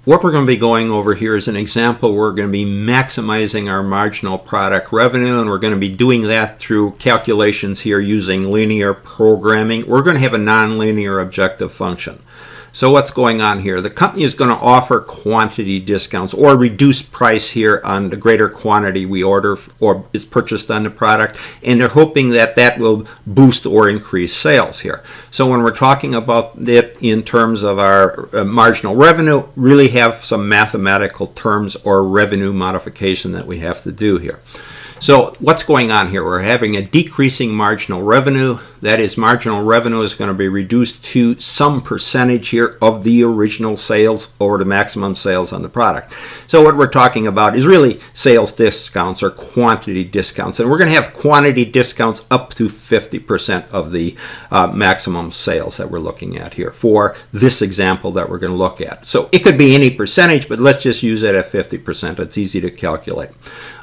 what we're going to be going over here is an example. We're going to be maximizing our marginal product revenue, and we're going to be doing that through calculations here using linear programming. We're going to have a nonlinear objective function. So what's going on here? The company is going to offer quantity discounts or reduced price here on the greater quantity we order or is purchased on the product, and they're hoping that that will boost or increase sales here. So when we're talking about it in terms of our marginal revenue, really have some mathematical terms or revenue modification that we have to do here. So what's going on here? We're having a decreasing marginal revenue. That is, marginal revenue is going to be reduced to some percentage here of the original sales over the maximum sales on the product. So what we're talking about is really sales discounts or quantity discounts. And we're going to have quantity discounts up to 50% of the maximum sales that we're looking at here for this example that we're going to look at. So it could be any percentage, but let's just use it at 50%. It's easy to calculate.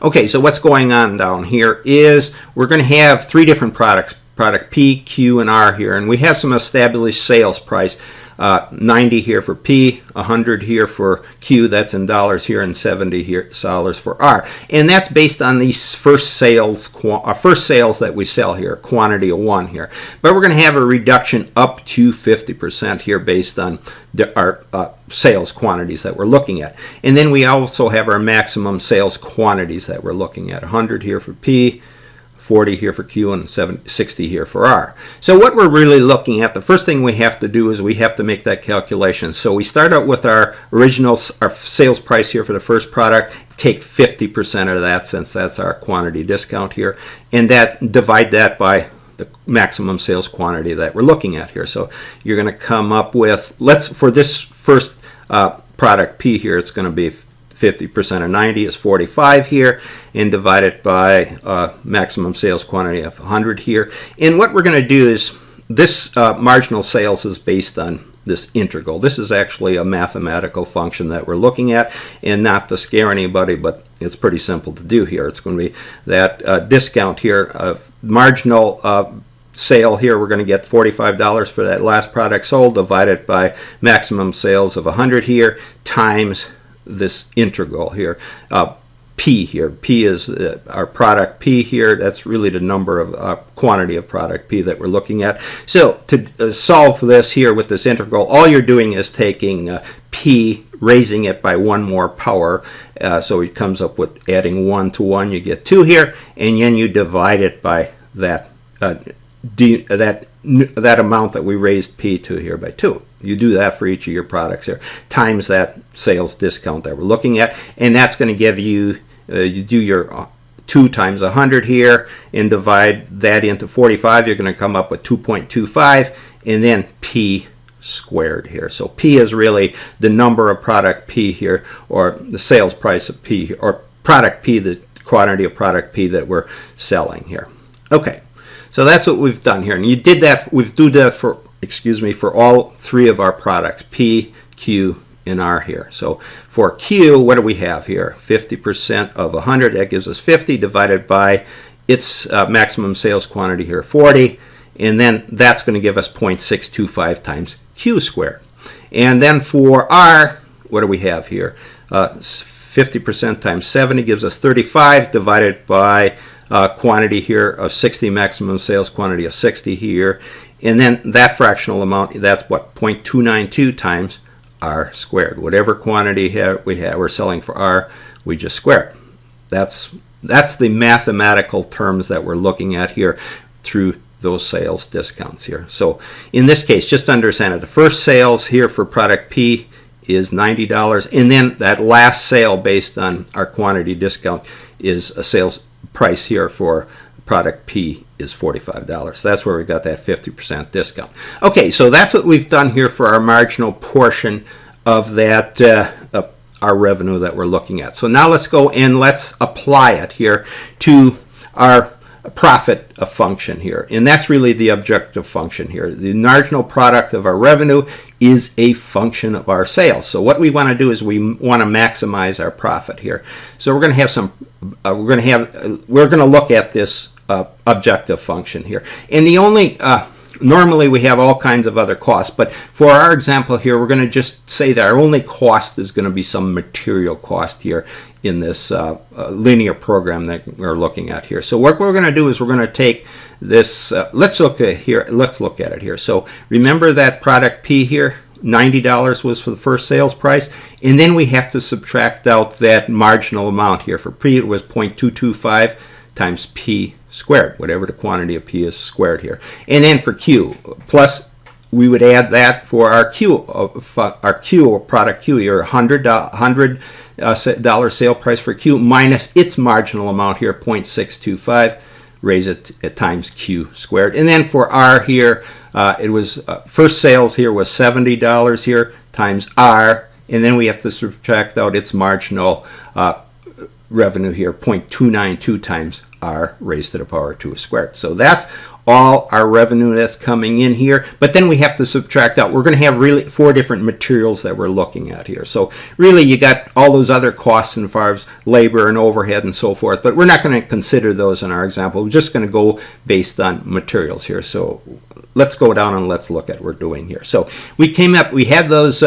Okay, so what's going on down here is we're going to have three different products, product P, Q, and R here, and we have some established sales price, 90 here for P, 100 here for Q, that's in dollars here, and 70 here dollars for R, and that's based on these first sales that we sell here, quantity of 1 here. But we're going to have a reduction up to 50% here based on our sales quantities that we're looking at. And then we also have our maximum sales quantities that we're looking at, 100 here for P, 40 here for Q, and 60 here for R. So what we're really looking at, the first thing we have to do is we have to make that calculation. So we start out with our sales price here for the first product, take 50% of that since that's our quantity discount here, and divide that by the maximum sales quantity that we're looking at here. So you're going to come up with, for this first product P here, it's going to be 50% of 90 is 45 here, and divide it by maximum sales quantity of 100 here. And what we're going to do is this marginal sales is based on this integral. This is actually a mathematical function that we're looking at, and not to scare anybody, but it's pretty simple to do here. It's going to be that discount here of marginal sale here. We're going to get $45 for that last product sold, divided by maximum sales of 100 here, times this integral here, P here. P is our product P here. That's really the number of quantity of product P that we're looking at. So to solve this here with this integral, all you're doing is taking P, raising it by 1 more power. So it comes up with adding 1 to 1, you get 2 here, and then you divide it by that that amount that we raised P to here by 2. You do that for each of your products here, times that sales discount that we're looking at, and that's going to give you, you do your 2 times 100 here, and divide that into 45, you're going to come up with 2.25, and then P squared here. So P is really the number of product P here, or the sales price of P, or product P, the quantity of product P that we're selling here. Okay. So that's what we've done here, and you did that. We've done that for, for all 3 of our products, P, Q, and R here. So for Q, what do we have here? 50% of 100, that gives us 50, divided by its maximum sales quantity here, 40, and then that's going to give us 0.625 times Q squared. And then for R, what do we have here? 50% times 70 gives us 35, divided by quantity here of 60, maximum sales quantity of 60 here, and then that fractional amount, that's what, 0.292 times R squared. Whatever quantity we're selling for R, we just square it. That's the mathematical terms that we're looking at here through those sales discounts here. So in this case, just understand it, the first sales here for product P is $90, and then that last sale based on our quantity discount is a sales price here for product P is $45. That's where we got that 50% discount. Okay, so that's what we've done here for our marginal portion of that our revenue that we're looking at. So now let's go and let's apply it here to our profit function here, and that's really the objective function here. The marginal product of our revenue is a function of our sales. So what we want to do is we want to maximize our profit here. So we're going to have some we're going to look at this objective function here, and the only Normally we have all kinds of other costs, but for our example here, we're going to just say that our only cost is going to be some material cost here in this linear program that we're looking at here. So what we're going to do is we're going to take this, let's look at it here. So remember that product P here, $90 was for the first sales price, and then we have to subtract out that marginal amount here. For P it was 0.225 times P squared, whatever the quantity of P is squared here. And then for Q, plus we would add that for our Q, or product Q here, $100 sale price for Q minus its marginal amount here, 0.625, raise it at times Q squared. And then for R here, it was first sales here was $70 here times R, and then we have to subtract out its marginal revenue here, 0.292 times R raised to the power 2 squared. So that's all our revenue that's coming in here. But then we have to subtract out. We're going to have really 4 different materials that we're looking at here. So really you got all those other costs involved, labor and overhead and so forth. But we're not going to consider those in our example. We're just going to go based on materials here. So let's go down and let's look at what we're doing here. So we had those.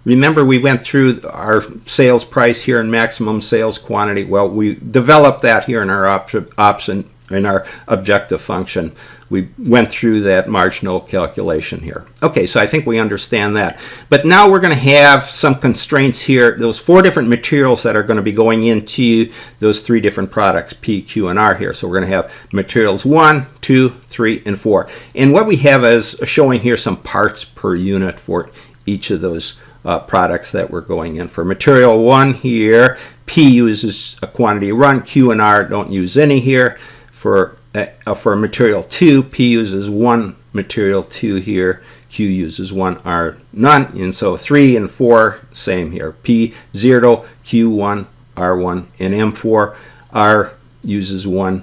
Remember, we went through our sales price here and maximum sales quantity. Well, we developed that here in our objective function. We went through that marginal calculation here. Okay, so I think we understand that. But now we're going to have some constraints here. Those 4 different materials that are going to be going into those 3 different products, P, Q, and R here. So we're going to have materials 1, 2, 3, and 4. And what we have is showing here some parts per unit for each of those products that we're going in. For material 1 here, P uses a quantity run, Q and R don't use any here. For material 2, P uses 1 material 2 here, Q uses 1, R none, and so 3 and 4 same here. P 0, Q1, R1, and M4, R uses 1,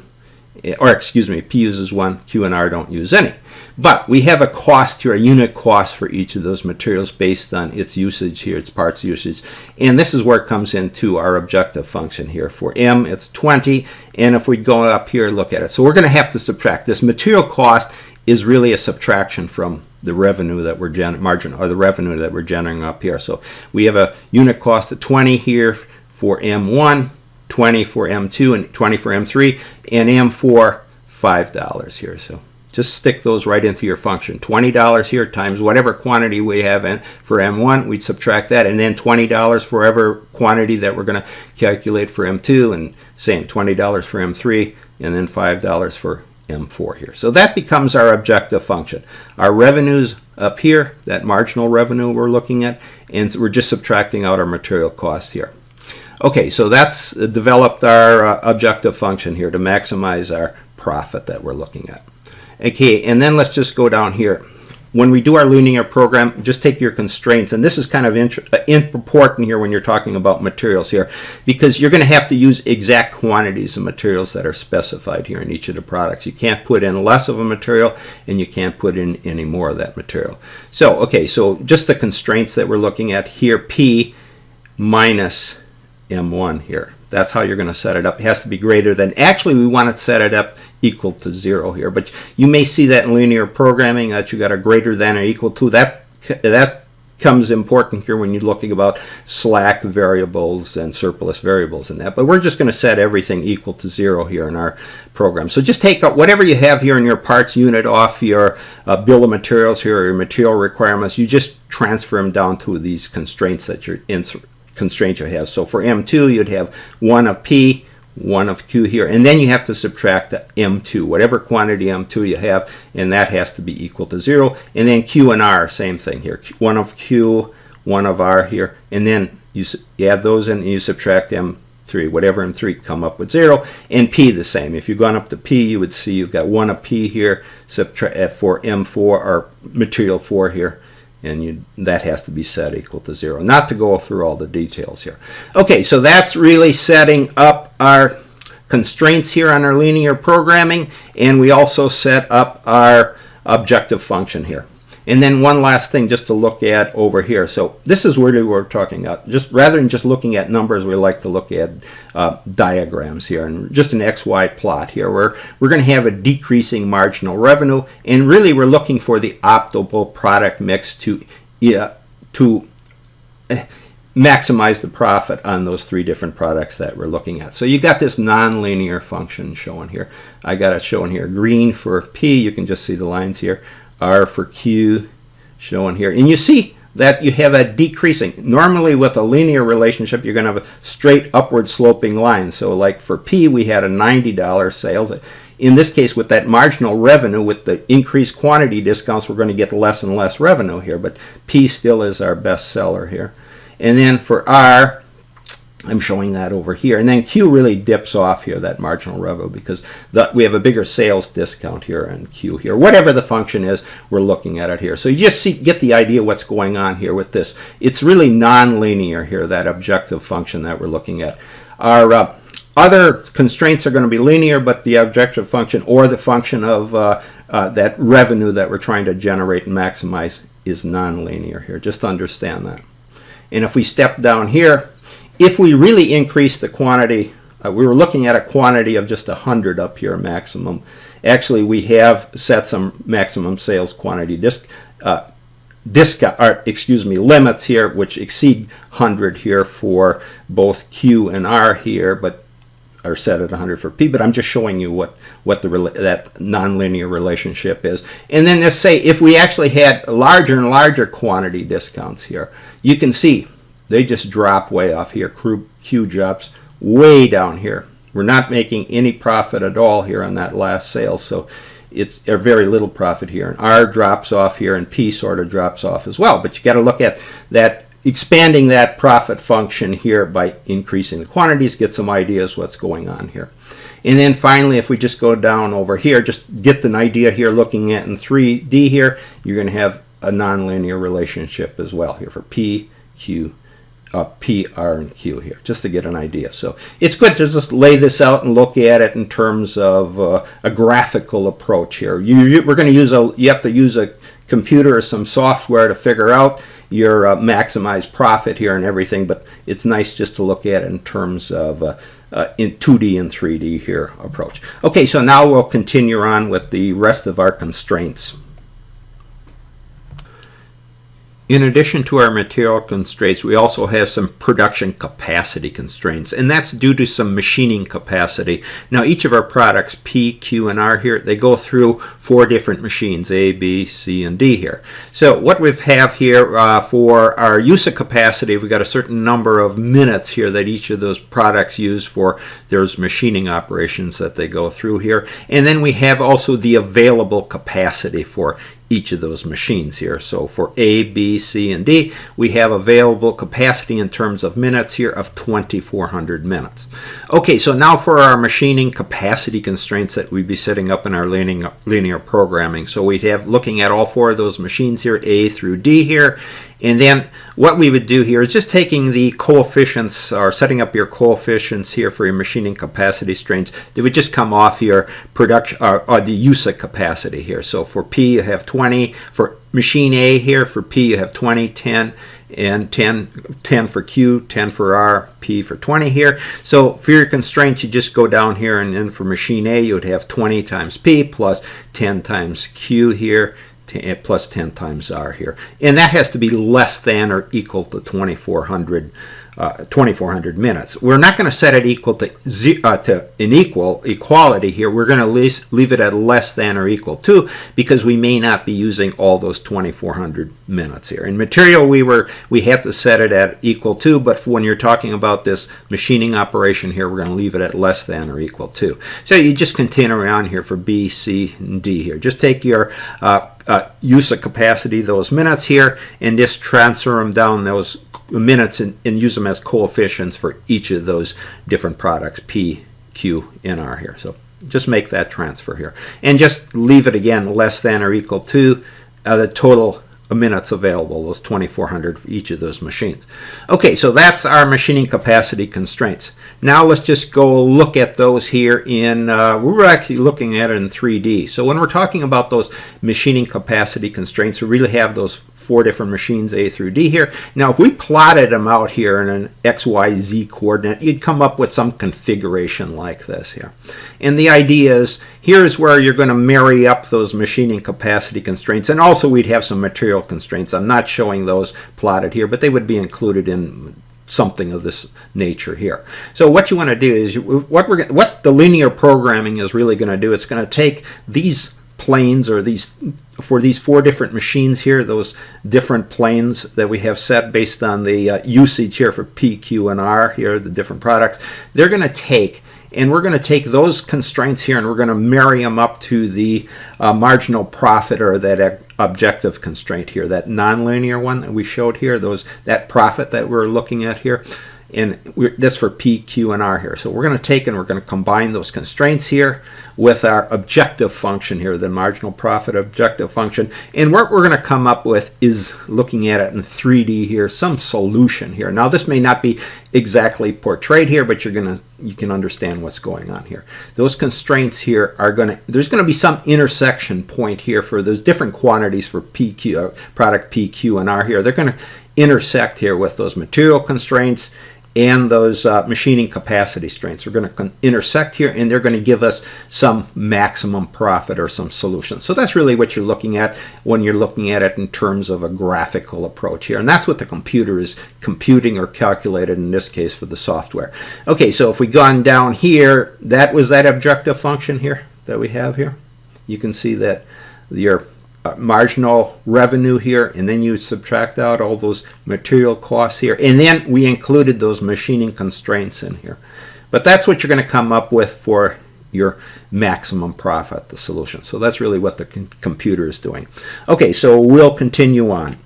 or excuse me, P uses 1, Q and R don't use any. But we have a cost here, a unit cost for each of those materials based on its usage here, its parts usage. And this is where it comes into our objective function here. For M, it's 20. And if we go up here, look at it. So we're going to have to subtract. This material cost is really a subtraction from the revenue that we're the revenue that we're generating up here. So we have a unit cost of 20 here for M1, 20 for M2, and 20 for M3, and M4, $5 here. So just stick those right into your function. $20 here times whatever quantity we have in for M1, we'd subtract that, and then $20 for whatever quantity that we're going to calculate for M2, and same $20 for M3, and then $5 for M4 here. So that becomes our objective function. Our revenues up here, that marginal revenue we're looking at, and we're just subtracting out our material cost here. Okay, so that's developed our objective function here to maximize our profit that we're looking at. Okay, and then let's just go down here. When we do our linear program, just take your constraints, and this is kind of important here when you're talking about materials here, because you're going to have to use exact quantities of materials that are specified here in each of the products. You can't put in less of a material, and you can't put in any more of that material. So, okay, so just the constraints that we're looking at here, P minus M1 here. That's how you're going to set it up. It has to be greater than, actually we want to set it up equal to 0 here, but you may see that in linear programming that you got a greater than or equal to. That comes important here when you're looking about slack variables and surplus variables and that, but we're just going to set everything equal to 0 here in our program. So just take whatever you have here in your parts unit off your bill of materials here, or your material requirements. You just transfer them down to these constraints that you're in. Constraint you have. So for M2 you'd have 1 of P, 1 of Q here, and then you have to subtract M2, whatever quantity M2 you have, and that has to be equal to 0. And then Q and R, same thing here, 1 of Q, 1 of R here, and then you add those in and you subtract M3, whatever M3, come up with 0, and P the same. If you've gone up to P, you would see you've got 1 of P here, subtract for M4 or material 4 here, and that has to be set equal to 0. Not to go through all the details here. Okay, so that's really setting up our constraints here on our linear programming, and we also set up our objective function here. And then one last thing just to look at over here. So this is really what we're talking about. Just rather than just looking at numbers, we like to look at diagrams here, and just an XY plot here where we're going to have a decreasing marginal revenue, and really we're looking for the optimal product mix to maximize the profit on those three different products that we're looking at. So you got this nonlinear function shown here. I got it shown here. Green for P, you can just see the lines here. R for Q shown here. And you see that you have a decreasing. Normally with a linear relationship, you're going to have a straight upward sloping line. So like for P, we had a $90 sales. In this case, with that marginal revenue, with the increased quantity discounts, we're going to get less and less revenue here. But P still is our best seller here. And then for R, I'm showing that over here. And then Q really dips off here, that marginal revenue, because we have a bigger sales discount here and Q here. Whatever the function is, we're looking at it here. So you just get the idea what's going on here with this. It's really nonlinear here, that objective function that we're looking at. Our other constraints are going to be linear, but the objective function or the function of that revenue that we're trying to generate and maximize is nonlinear here. Just understand that. And if we step down here, if we really increase the quantity, we were looking at a quantity of just 100 up here maximum. Actually, we have set some maximum sales quantity limits here, which exceed 100 here for both Q and R here, but are set at 100 for P. But I'm just showing you what that nonlinear relationship is. And then let's say if we actually had larger and larger quantity discounts here, you can see they just drop way off here. Q drops way down here. We're not making any profit at all here on that last sale, so it's a very little profit here. And R drops off here, and P sort of drops off as well. But you got to look at that, expanding that profit function here by increasing the quantities, get some ideas what's going on here. And then finally, if we just go down over here, just get an idea here, looking at in 3D here, you're going to have a nonlinear relationship as well here for P, Q, P, R, and Q here, just to get an idea. So it's good to just lay this out and look at it in terms of a graphical approach here. We're going to use you have to use a computer or some software to figure out your maximized profit here and everything, but it's nice just to look at it in terms of in 2D and 3D here approach. Okay, so now we'll continue on with the rest of our constraints. In addition to our material constraints, we also have some production capacity constraints, and that's due to some machining capacity. Now, each of our products, P, Q, and R here, they go through 4 different machines, A, B, C, and D here. So what we have here for our use of capacity, we've got a certain number of minutes here that each of those products use for those machining operations that they go through here. And then we have also the available capacity for each of those machines here. So for A, B, C, and D, we have available capacity in terms of minutes here of 2,400 minutes. Okay, so now for our machining capacity constraints that we'd be setting up in our linear programming. So we'd have, looking at all 4 of those machines here, A through D here, and then what we would do here is just taking the coefficients, or setting up your coefficients here for your machining capacity constraints. They would just come off your production or the use of capacity here. So for P you have 20, for machine A here, for P you have 20, 10, and 10 for Q, 10 for R, P for 20 here. So for your constraints, you just go down here, and then for machine A you would have 20 times P plus 10 times Q here, plus 10 times R here. And that has to be less than or equal to 2,400 minutes. We're not going to set it equal to equality here. We're going to leave it at less than or equal to, because we may not be using all those 2,400 minutes here. In material, we have to set it at equal to, but when you're talking about this machining operation here, we're going to leave it at less than or equal to. So you just continue around here for B, C, and D here. Just take your use of capacity, those minutes here, and just transfer them down those minutes and use them as coefficients for each of those different products, P, Q, and R here. So just make that transfer here. And just leave it again less than or equal to the total minutes available, those 2,400 for each of those machines. Okay, so that's our machining capacity constraints. Now let's just go look at those here in, we're actually looking at it in 3D. So when we're talking about those machining capacity constraints, we really have those 4 different machines, A through D here. Now if we plotted them out here in an X, Y, Z coordinate, you'd come up with some configuration like this here. And the idea is, here's where you're going to marry up those machining capacity constraints, and also we'd have some material constraints. I'm not showing those plotted here, but they would be included in something of this nature here. So what you want to do is, what the linear programming is really going to do, it's going to take these planes, or for these 4 different machines here, those different planes that we have set based on the usage here for P, Q, and R here, the different products, they're going to take, and we're going to take those constraints here and we're going to marry them up to the marginal profit, or that objective constraint here, that nonlinear one that we showed here, that profit that we're looking at here. And this for P, Q, and R here. So we're going to take and we're going to combine those constraints here with our objective function here, the marginal profit objective function. And what we're going to come up with is, looking at it in 3D here, some solution here. Now this may not be exactly portrayed here, but you can understand what's going on here. Those constraints here are there's going to be some intersection point here for those different quantities for PQ, product P, Q, and R here. They're going to intersect here with those material constraints and those machining capacity constraints. We're going to intersect here, and they're going to give us some maximum profit or some solution. So that's really what you're looking at when you're looking at it in terms of a graphical approach here. And that's what the computer is computing or calculated in this case for the software. Okay, so if we go on down here, that was that objective function here that we have here. You can see that your marginal revenue here, and then you subtract out all those material costs here, and then we included those machining constraints in here. But that's what you're going to come up with for your maximum profit, the solution. So that's really what the computer is doing. Okay, so we'll continue on.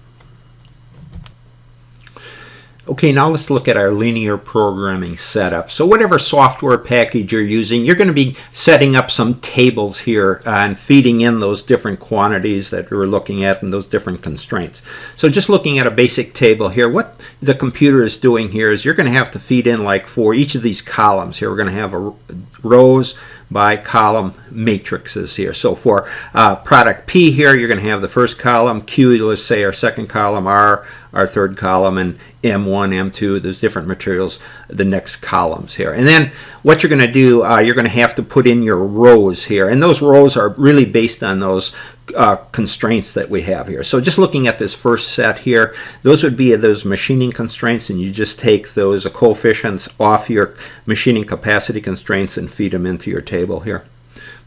Okay, now let's look at our linear programming setup. So whatever software package you're using, you're going to be setting up some tables here and feeding in those different quantities that we're looking at and those different constraints. So just looking at a basic table here, what the computer is doing here is you're going to have to feed in, like for each of these columns here, we're going to have rows by column matrices here. So for product P here, you're going to have the first column, Q, let's say our second column, R, our third column, and M1, M2, there's different materials, the next columns here. And then what you're going to do, you're going to have to put in your rows here. And those rows are really based on those constraints that we have here. So just looking at this first set here, those would be those machining constraints, and you just take those coefficients off your machining capacity constraints and feed them into your table here.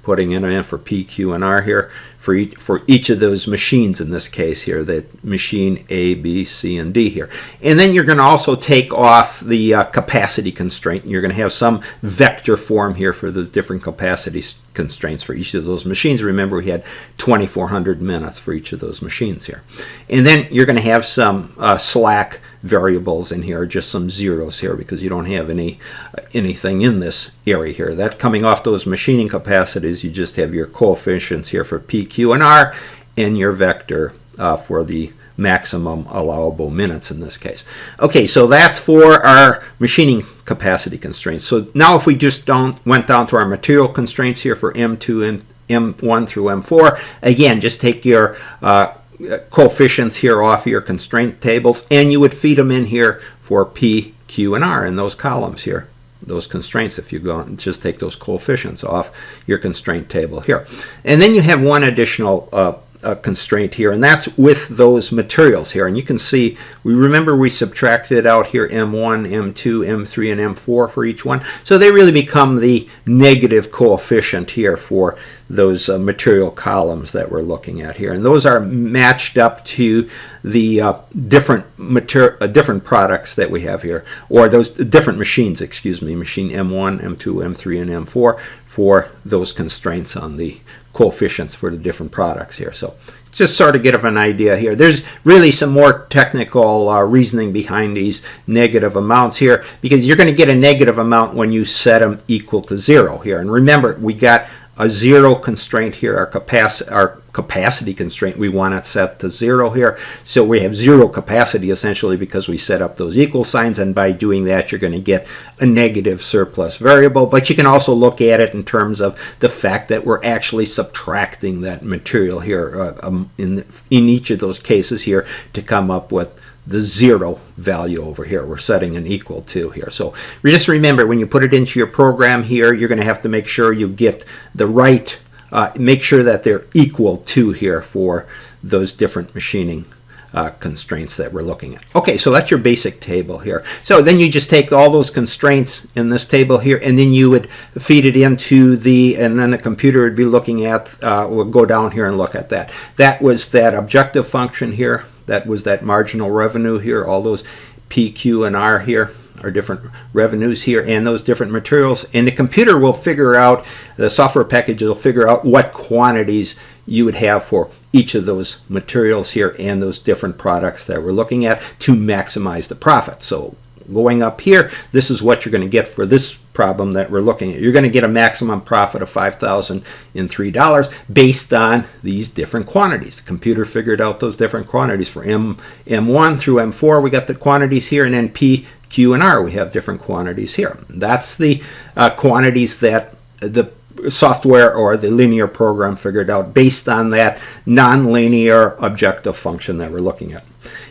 Putting it in for P, Q, and R here for each of those machines in this case here, that machine A, B, C, and D here. And then you're going to also take off the capacity constraint, and you're going to have some vector form here for those different capacity constraints for each of those machines. Remember, we had 2,400 minutes for each of those machines here. And then you're going to have some slack variables in here, just some zeros here, because you don't have anything in this area here. That coming off those machining capacities, you just have your coefficients here for P, Q, and R, and your vector for the maximum allowable minutes in this case. Okay, so that's for our machining capacity constraints. So now if we just went down to our material constraints here for M2 and M1 through M4, again, just take your coefficients here off your constraint tables, and you would feed them in here for P, Q, and R in those columns here, those constraints. If you go and just take those coefficients off your constraint table here. And then you have one additional constraint here, and that's with those materials here. And you can see, remember we subtracted out here M1, M2, M3, and M4 for each one. So they really become the negative coefficient here for those material columns that we're looking at here. And those are matched up to the different products that we have here, or those different machines, excuse me, machine M1, M2, M3, and M4 for those constraints on the coefficients for the different products here. So just sort of get an idea here. There's really some more technical reasoning behind these negative amounts here, because you're going to get a negative amount when you set them equal to 0 here. And remember, we got a 0 constraint here, our capacity constraint, we want it set to 0 here. So we have 0 capacity essentially because we set up those equal signs, and by doing that you're going to get a negative surplus variable. But you can also look at it in terms of the fact that we're actually subtracting that material here in each of those cases here to come up with the 0 value over here. We're setting an equal to here. So just remember, when you put it into your program here, you're going to have to make sure you get the right, make sure that they're equal to here for those different machining constraints that we're looking at. Okay, so that's your basic table here. So then you just take all those constraints in this table here, and then you would feed it into the, and then the computer would be looking at, we'll go down here and look at that. That was that objective function here. That was that marginal revenue here. All those P, Q, and R here are different revenues here, and those different materials. And the computer will figure out, the software package will figure out what quantities you would have for each of those materials here and those different products that we're looking at to maximize the profit. So going up here, this is what you're going to get for this problem that we're looking at. You're going to get a maximum profit of $5,003 based on these different quantities. The computer figured out those different quantities for M1 through M4. We got the quantities here, and then P, Q, and R, we have different quantities here. That's the quantities that the software or the linear program figured out based on that nonlinear objective function that we're looking at.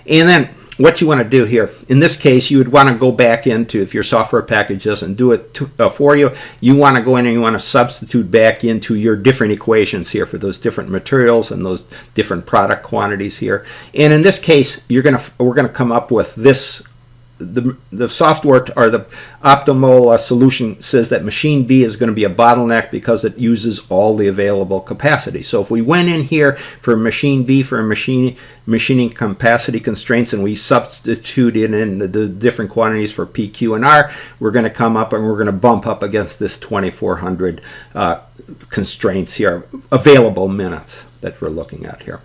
And then what you want to do here, in this case, you would want to go back into, if your software package doesn't do it for you, you want to go in and you want to substitute back into your different equations here for those different materials and those different product quantities here. And in this case, we're going to come up with this. The software, or the optimal solution, says that machine B is going to be a bottleneck because it uses all the available capacity. So if we went in here for machine B for machining capacity constraints, and we substituted in the different quantities for P, Q, and R, we're going to come up and we're going to bump up against this 2400 constraints here, available minutes that we're looking at here.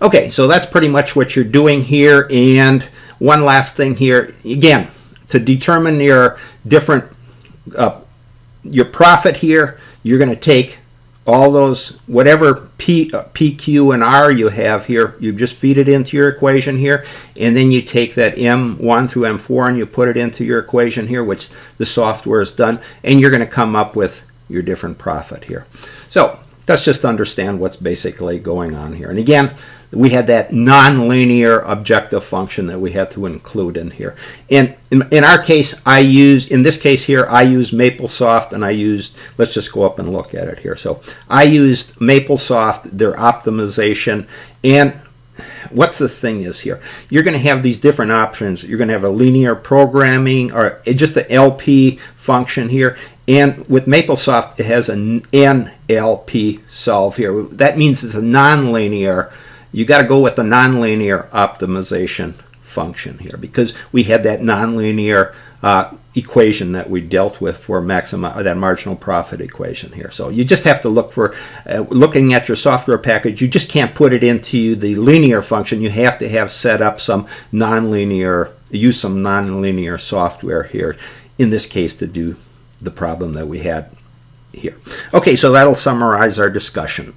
Okay, so that's pretty much what you're doing here. And one last thing here, again, to determine your different, your profit here, you're going to take all those, whatever P, Q, and R you have here, you just feed it into your equation here, and then you take that M1 through M4 and you put it into your equation here, which the software has done, and you're going to come up with your different profit here. So let's just understand what's basically going on here. And again, we had that nonlinear objective function that we had to include in here. And in our case, in this case here, I used MapleSoft, and I used, let's just go up and look at it here. So I used MapleSoft, their optimization, and what's the thing is here, you're going to have these different options. You're going to have a linear programming, or just an LP function here. And with MapleSoft, it has an NLP solve here. That means it's a nonlinear. You got to go with the nonlinear optimization function here, because we had that nonlinear equation that we dealt with for that marginal profit equation here. So you just have to look for, looking at your software package, you just can't put it into the linear function. You have to have set up some nonlinear, use some nonlinear software here, in this case, to do the problem that we had here. Okay, so that'll summarize our discussion.